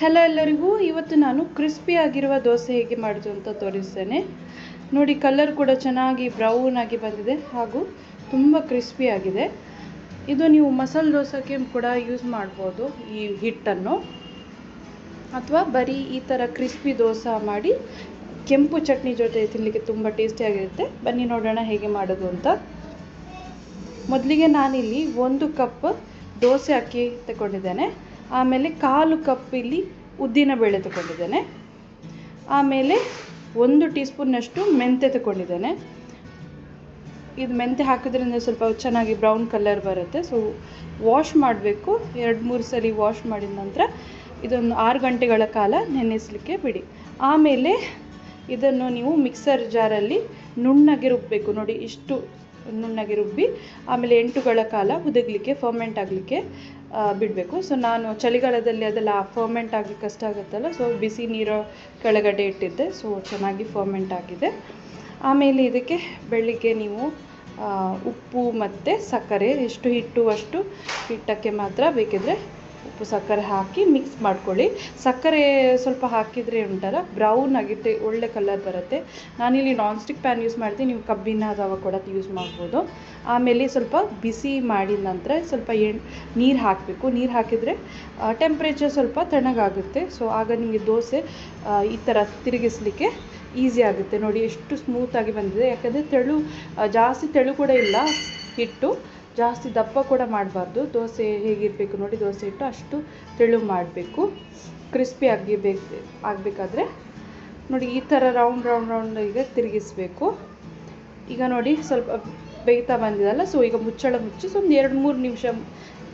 Hello ಎಲ್ಲರಿಗೂ, ಇವತ್ತು ನಾನು ಕ್ರಿಸ್ಪಿ ಆಗಿರುವ ದೋಸೆ ಹೇಗೆ ಮಾಡೋದು ಅಂತ ತೋರಿಸ್ತೇನೆ. ನೋಡಿ, ಕಲರ್ ಕೂಡ ಚೆನ್ನಾಗಿ ಬ್ರೌನ್ ಆಗಿ ಬಂದಿದೆ ಹಾಗೂ ತುಂಬ ಕ್ರಿಸ್ಪಿ ಆಗಿದೆ. ಇದು ನೀವು ಮಸಾಲೆ ದೋಸೆಗೆ ಕೂಡ ಯೂಸ್ ಮಾಡ್ಬೋದು ಈ ಹಿಟ್ಟನ್ನು, ಅಥವಾ ಬರೀ ಈ ಥರ ಕ್ರಿಸ್ಪಿ ದೋಸೆ ಮಾಡಿ ಕೆಂಪು ಚಟ್ನಿ ಜೊತೆ ತಿನ್ನಲಿಕ್ಕೆ ತುಂಬ ಟೇಸ್ಟಿಯಾಗಿರುತ್ತೆ. ಬನ್ನಿ ನೋಡೋಣ ಹೇಗೆ ಮಾಡೋದು ಅಂತ. ಮೊದಲಿಗೆ ನಾನಿಲ್ಲಿ 1 ಕಪ್ ದೋಸೆ ಅಕ್ಕಿ ತಗೊಂಡಿದ್ದೇನೆ. ಆಮೇಲೆ 1/4 ಕಪ್ ಇಲ್ಲಿ ಉದ್ದಿನ ಬೇಳೆ ತಗೊಂಡಿದ್ದೇನೆ. ಆಮೇಲೆ 1 ಟೀ ಸ್ಪೂನ್ನಷ್ಟು ಮೆಂತ್ಯ ತಗೊಂಡಿದ್ದೇನೆ. ಇದು ಮೆಂತ್ಯ ಹಾಕೋದ್ರಿಂದ ಸ್ವಲ್ಪ ಚೆನ್ನಾಗಿ ಬ್ರೌನ್ ಕಲರ್ ಬರುತ್ತೆ. ಸೊ ವಾಶ್ ಮಾಡಬೇಕು, 2-3 ಸಲ ವಾಶ್ ಮಾಡಿದ ನಂತರ ಇದೊಂದು 6 ಗಂಟೆಗಳ ಕಾಲ ನೆನೆಸಲಿಕ್ಕೆ ಬಿಡಿ. ಆಮೇಲೆ ಇದನ್ನು ನೀವು ಮಿಕ್ಸರ್ ಜಾರಲ್ಲಿ ನುಣ್ಣಗೆ ರುಬ್ಬಬೇಕು. ನೋಡಿ, ಇಷ್ಟು ನುಣ್ಣಗೆ ರುಬ್ಬಿ ಆಮೇಲೆ 8 ಗಂಟೆಗಳ ಕಾಲ ಹುದುಗಲಿಕ್ಕೆ, ಫರ್ಮೆಂಟ್ ಆಗಲಿಕ್ಕೆ ಬಿಡಬೇಕು. ಸೊ ನಾನು ಚಳಿಗಾಲದಲ್ಲಿ ಅದೆಲ್ಲ ಫರ್ಮೆಂಟ್ ಆಗಲಿಕ್ಕೆ ಕಷ್ಟ ಆಗುತ್ತಲ್ಲ, ಸೊ ಬಿಸಿ ನೀರು ಕೆಳಗಡೆ ಇಟ್ಟಿದ್ದೆ. ಸೊ ಚೆನ್ನಾಗಿ ಫರ್ಮೆಂಟ್ ಆಗಿದೆ. ಆಮೇಲೆ ಇದಕ್ಕೆ ಬೆಳಿಗ್ಗೆ ನೀವು ಉಪ್ಪು ಮತ್ತು ಸಕ್ಕರೆ, ಎಷ್ಟು ಹಿಟ್ಟು ಅಷ್ಟು ಹಿಟ್ಟಕ್ಕೆ ಮಾತ್ರ ಬೇಕಿದ್ರೆ ಉಪ್ಪು ಸಕ್ಕರೆ ಹಾಕಿ ಮಿಕ್ಸ್ ಮಾಡ್ಕೊಳ್ಳಿ. ಸಕ್ಕರೆ ಸ್ವಲ್ಪ ಹಾಕಿದರೆ ಉಂಟಲ್ಲ ಬ್ರೌನ್ ಆಗಿರುತ್ತೆ, ಒಳ್ಳೆ ಕಲರ್ ಬರುತ್ತೆ. ನಾನಿಲ್ಲಿ ನಾನ್ ಸ್ಟಿಕ್ ಪ್ಯಾನ್ ಯೂಸ್ ಮಾಡ್ತೀನಿ, ನೀವು ಕಬ್ಬಿನ ತವ ಕೂಡ ಯೂಸ್ ಮಾಡ್ಬೋದು. ಆಮೇಲೆ ಸ್ವಲ್ಪ ಬಿಸಿ ಮಾಡಿದ ನಂತರ ಸ್ವಲ್ಪ ನೀರು ಹಾಕಬೇಕು. ನೀರು ಹಾಕಿದರೆ ಟೆಂಪ್ರೇಚರ್ ಸ್ವಲ್ಪ ತಣ್ಣಗಾಗುತ್ತೆ. ಸೊ ಆಗ ನಿಮಗೆ ದೋಸೆ ಈ ಥರ ತಿರುಗಿಸಲಿಕ್ಕೆ ಈಸಿ ಆಗುತ್ತೆ. ನೋಡಿ, ಎಷ್ಟು ಸ್ಮೂತಾಗಿ ಬಂದಿದೆ. ಯಾಕಂದರೆ ಜಾಸ್ತಿ ತೆಳು ಕೂಡ ಇಲ್ಲ ಹಿಟ್ಟು, ಜಾಸ್ತಿ ದಪ್ಪ ಕೂಡ ಮಾಡಬಾರ್ದು. ದೋಸೆ ಹೇಗಿರಬೇಕು ನೋಡಿ, ದೋಸೆ ಹಿಟ್ಟು ಅಷ್ಟು ತೆಳು ಮಾಡಬೇಕು. ಕ್ರಿಸ್ಪಿ ಆಗಬೇಕಾದ್ರೆ ನೋಡಿ ಈ ಥರ ರೌಂಡ್ ಈಗ ತಿರುಗಿಸಬೇಕು. ಈಗ ನೋಡಿ ಸ್ವಲ್ಪ ಬೇಯ್ತಾ ಬಂದಿದಲ್ಲ. ಸೊ ಈಗ ಮುಚ್ಚಳ ಮುಚ್ಚಿ ಒಂದು 2-3 ನಿಮಿಷ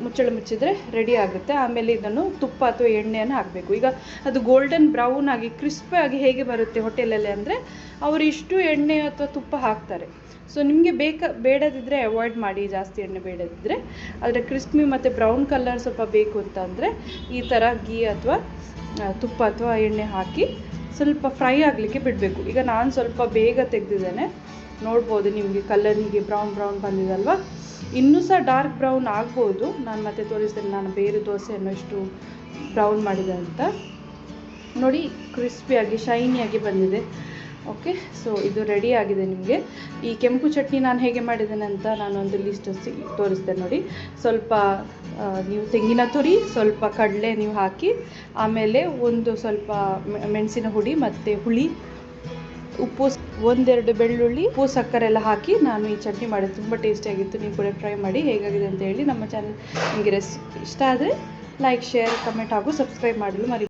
ಮುಚ್ಚಳ ಮುಚ್ಚಿದರೆ ರೆಡಿ ಆಗುತ್ತೆ. ಆಮೇಲೆ ಇದನ್ನು ತುಪ್ಪ ಅಥವಾ ಎಣ್ಣೆಯನ್ನು ಹಾಕಬೇಕು. ಈಗ ಅದು ಗೋಲ್ಡನ್ ಬ್ರೌನ್ ಆಗಿ ಕ್ರಿಸ್ಪಿ ಆಗಿ ಹೇಗೆ ಬರುತ್ತೆ ಹೋಟೆಲಲ್ಲಿ ಅಂದರೆ, ಅವರು ಇಷ್ಟು ಎಣ್ಣೆ ಅಥವಾ ತುಪ್ಪ ಹಾಕ್ತಾರೆ. ಸೊ ನಿಮಗೆ ಬೇಡದಿದ್ದರೆ ಅವಾಯ್ಡ್ ಮಾಡಿ, ಜಾಸ್ತಿ ಎಣ್ಣೆ ಬೇಡದಿದ್ದರೆ. ಆದರೆ ಕ್ರಿಸ್ಪಿ ಮತ್ತು ಬ್ರೌನ್ ಕಲರ್ ಸ್ವಲ್ಪ ಬೇಕು ಅಂತಂದರೆ ಈ ಥರ ಗೀ ಅಥವಾ ತುಪ್ಪ ಅಥವಾ ಎಣ್ಣೆ ಹಾಕಿ ಸ್ವಲ್ಪ ಫ್ರೈ ಆಗಲಿಕ್ಕೆ ಬಿಡಬೇಕು. ಈಗ ನಾನು ಸ್ವಲ್ಪ ಬೇಗ ತೆಗೆದಿದ್ದೇನೆ, ನೋಡ್ಬೋದು ನಿಮಗೆ ಕಲರ್ ಹೀಗೆ ಬ್ರೌನ್ ಬಂದಿದಲ್ವ. ಇನ್ನೂ ಸಹ ಡಾರ್ಕ್ ಬ್ರೌನ್ ಆಗ್ಬೋದು. ನಾನು ಮತ್ತೆ ತೋರಿಸ್ತೇನೆ ನಾನು ಬೇರೆ ದೋಸೆಯನ್ನು ಎಷ್ಟು ಬ್ರೌನ್ ಮಾಡಿದೆ ಅಂತ. ನೋಡಿ, ಕ್ರಿಸ್ಪಿಯಾಗಿ ಶೈನಿಯಾಗಿ ಬಂದಿದೆ. ಓಕೆ, ಸೊ ಇದು ರೆಡಿ ಆಗಿದೆ. ನಿಮಗೆ ಈ ಕೆಂಪು ಚಟ್ನಿ ನಾನು ಹೇಗೆ ಮಾಡಿದ್ದೇನೆ ಅಂತ ನಾನೊಂದು ಲಿಸ್ಟ್ ತೋರಿಸ್ತೇನೆ ನೋಡಿ. ಸ್ವಲ್ಪ ನೀವು ತೆಂಗಿನ ತುರಿ, ಸ್ವಲ್ಪ ಕಡಲೆ ನೀವು ಹಾಕಿ, ಆಮೇಲೆ ಒಂದು ಸ್ವಲ್ಪ ಮೆಣಸಿನ ಹುಡಿ ಮತ್ತು ಹುಳಿ, ಉಪ್ಪು, 1-2 ಬೆಳ್ಳುಳ್ಳಿ, ಉಪ್ಪು, ಸಕ್ಕರೆ ಎಲ್ಲ ಹಾಕಿ ನಾನು ಈ ಚಟ್ನಿ ಮಾಡಿದೆ. ತುಂಬ ಟೇಸ್ಟಿಯಾಗಿತ್ತು. ನೀವು ಕೂಡ ಟ್ರೈ ಮಾಡಿ ಹೇಗಾಗಿದೆ ಅಂತ ಹೇಳಿ. ನಮ್ಮ ಚಾನಲ್ ನಿಮಗೆ ಇಷ್ಟ ಆದರೆ ಲೈಕ್, ಶೇರ್, ಕಮೆಂಟ್ ಹಾಗೂ ಸಬ್ಸ್ಕ್ರೈಬ್ ಮಾಡಲು ಮರಿ.